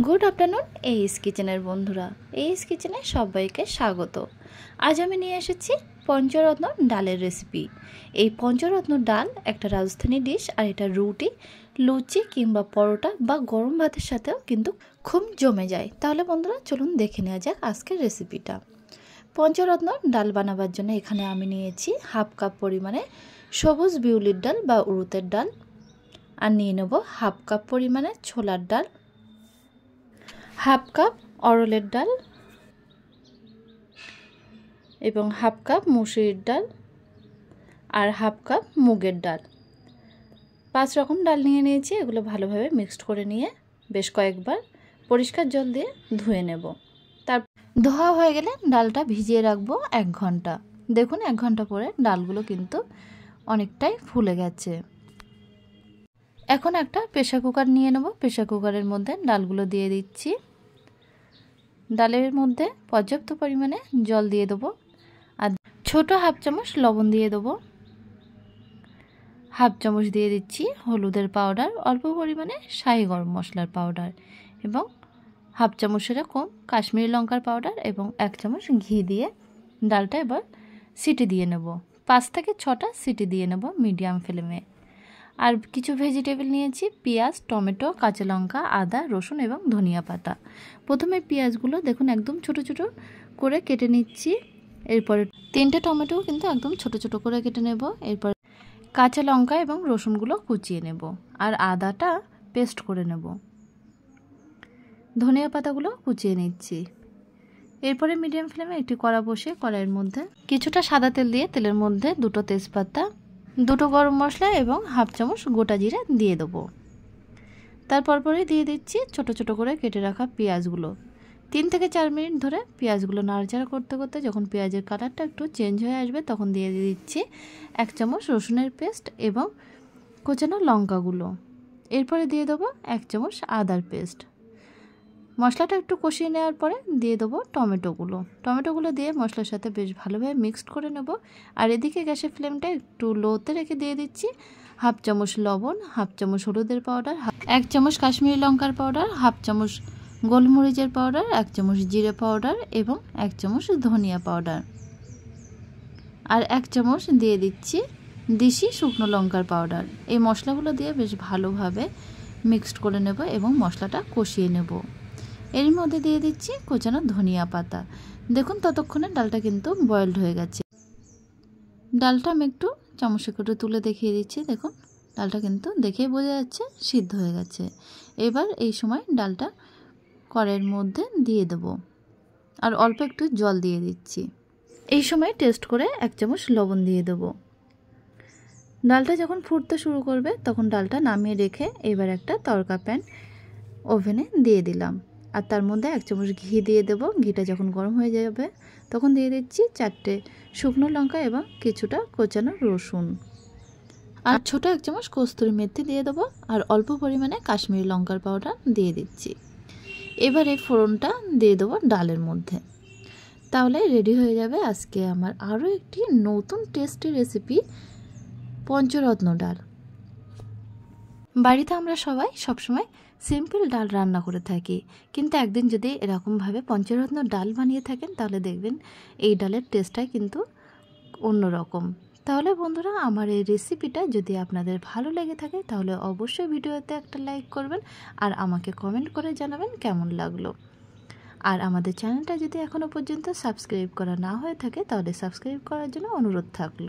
Good afternoon এইস কিচেনের বন্ধুরা, এইস কিচেনে সবাইকে স্বাগত। আজ আমি নিয়ে এসেছি পঞ্চরত্ন ডালের রেসিপি। এই পঞ্চরত্ন ডাল একটা রাজস্থানী ডিশ, আর এটা রুটি, লুচি কিংবা পরোটা বা গরম ভাতের সাথেও কিন্তু খুব জমে যায়। তাহলে বন্ধুরা চলুন দেখে নেওয়া যাক আজকের রেসিপিটা। পঞ্চরত্ন ডাল বানাবার জন্য এখানে আমি নিয়েছি হাফ কাপ পরিমাণে সবুজ বিউলির ডাল বা উড়ুতের ডাল, আর নিয়ে নেব হাফ কাপ পরিমাণে ছোলার ডাল, হাফ কাপ অরলের ডাল এবং হাফ কাপ মুসুরির ডাল আর হাফ কাপ মুগের ডাল। 5 রকম ডাল নিয়ে নিয়েছি। এগুলো ভালোভাবে মিক্সড করে নিয়ে বেশ কয়েকবার পরিষ্কার জল দিয়ে ধুয়ে নেব। তার ধোয়া হয়ে গেলে ডালটা ভিজিয়ে রাখবো 1 ঘন্টা। দেখুন 1 ঘন্টা পরে ডালগুলো কিন্তু অনেকটাই ফুলে গেছে। এখন একটা প্রেসার কুকার নিয়ে নেব। প্রেসার কুকারের মধ্যে ডালগুলো দিয়ে দিচ্ছি। ডালের মধ্যে পর্যাপ্ত পরিমাণে জল দিয়ে দেবো, আর ছোট হাফ চামচ লবণ দিয়ে দেবো, হাফ চামচ দিয়ে দিচ্ছি হলুদের পাউডার, অল্প পরিমাণে শাহি গরম মশলার পাউডার এবং হাফ চামচের কম কাশ্মীরি লঙ্কার পাউডার এবং 1 চামচ ঘি দিয়ে ডালটা এবার সিটি দিয়ে নেব। 5 থেকে 6টা সিটি দিয়ে নেব মিডিয়াম ফ্লেমে। আর কিছু ভেজিটেবল নিয়েছি, পেঁয়াজ, টমেটো, কাঁচা লঙ্কা, আদা, রসুন এবং ধনিয়া পাতা। প্রথমে পেঁয়াজগুলো দেখুন একদম ছোট ছোট করে কেটে নিচ্ছি। এরপরে 3টে টমেটো কিন্তু একদম ছোট ছোট করে কেটে নেব। এরপর কাঁচা লঙ্কা এবং রসুনগুলো কুচিয়ে নেব, আর আদাটা পেস্ট করে নেব। ধনিয়া পাতাগুলো কুচিয়ে নিচ্ছি। এরপরে মিডিয়াম ফ্লেমে একটি কড়া বসিয়ে কড়াইয়ের মধ্যে কিছুটা সাদা তেল দিয়ে তেলের মধ্যে 2টো তেজপাতা, 2টো গরম মশলা এবং হাফ চামচ গোটা জিরে দিয়ে দেবো। তারপরে দিয়ে দিচ্ছি ছোট ছোট করে কেটে রাখা পেঁয়াজগুলো। 3 থেকে 4 মিনিট ধরে পেঁয়াজগুলো নাড়াচাড়া করতে করতে যখন পেঁয়াজের কালারটা একটু চেঞ্জ হয়ে আসবে তখন দিয়ে দিচ্ছি 1 চামচ রসুনের পেস্ট এবং কোচানো লঙ্কাগুলো। এরপরে দিয়ে দেবো 1 চামচ আদার পেস্ট। মশলাটা একটু কষিয়ে নেওয়ার পরে দিয়ে দেবো টমেটোগুলো দিয়ে মশলার সাথে বেশ ভালোভাবে মিক্সড করে নেব। আর এদিকে গ্যাসের ফ্লেমটা একটু লোতে রেখে দিয়ে দিচ্ছি হাফ চামচ লবণ, হাফ চামচ হলুদের পাউডার, 1 চামচ কাশ্মীরি লঙ্কার পাউডার, হাফ চামচ গোলমরিচের পাউডার, 1 চামচ জিরে পাউডার এবং 1 চামচ ধনিয়া পাউডার, আর 1 চামচ দিয়ে দিচ্ছি দেশি শুকনো লঙ্কার পাউডার। এই মশলাগুলো দিয়ে বেশ ভালোভাবে মিক্সড করে নেব এবং মশলাটা কষিয়ে নেব। এর মধ্যে দিয়ে দিচ্ছি কোচানো ধনিয়া পাতা। দেখুন ততক্ষণে ডালটা কিন্তু বয়েলড হয়ে গেছে। ডালটা আমি একটু চামচে করে তুলে দেখিয়ে দিচ্ছি। দেখুন ডালটা কিন্তু দেখেই বোঝা যাচ্ছে সিদ্ধ হয়ে গেছে। এবার এই সময় ডালটা কড়াইয়ের মধ্যে দিয়ে দেব, আর অল্প একটু জল দিয়ে দিচ্ছি। এই সময় টেস্ট করে 1 চামচ লবণ দিয়ে দেব। ডালটা যখন ফুটতে শুরু করবে তখন ডালটা নামিয়ে রেখে এবার একটা তড়কা প্যান ওভেনে দিয়ে দিলাম, আর তার মধ্যে 1 চামচ ঘি দিয়ে দেব। ঘিটা যখন গরম হয়ে যাবে তখন দিয়ে দিচ্ছি 4টে শুকনো লঙ্কা এবং কিছুটা কোচানো রসুন, আর ছোট 1 চামচ কস্তুরি মেথি দিয়ে দেবো, আর অল্প পরিমাণে কাশ্মীরি লঙ্কার পাউডার দিয়ে দিচ্ছি। এবার এই ফোড়নটা দিয়ে দেবো ডালের মধ্যে। তাহলে রেডি হয়ে যাবে আজকে আমার আরও একটি নতুন টেস্টি রেসিপি, পঞ্চরত্ন ডাল। বাড়িতে আমরা সবাই সবসময় সিম্পল ডাল রান্না করে থাকি, কিন্তু একদিন যদি এরকমভাবে পঞ্চরত্ন ডাল বানিয়ে থাকেন তাহলে দেখবেন এই ডালের টেস্টটাই কিন্তু অন্যরকম। তাহলে বন্ধুরা আমার এই রেসিপিটা যদি আপনাদের ভালো লেগে থাকে তাহলে অবশ্যই ভিডিওতে একটা লাইক করবেন, আর আমাকে কমেন্ট করে জানাবেন কেমন লাগলো। আর আমাদের চ্যানেলটা যদি এখনও পর্যন্ত সাবস্ক্রাইব করা না হয়ে থাকে তাহলে সাবস্ক্রাইব করার জন্য অনুরোধ থাকলো।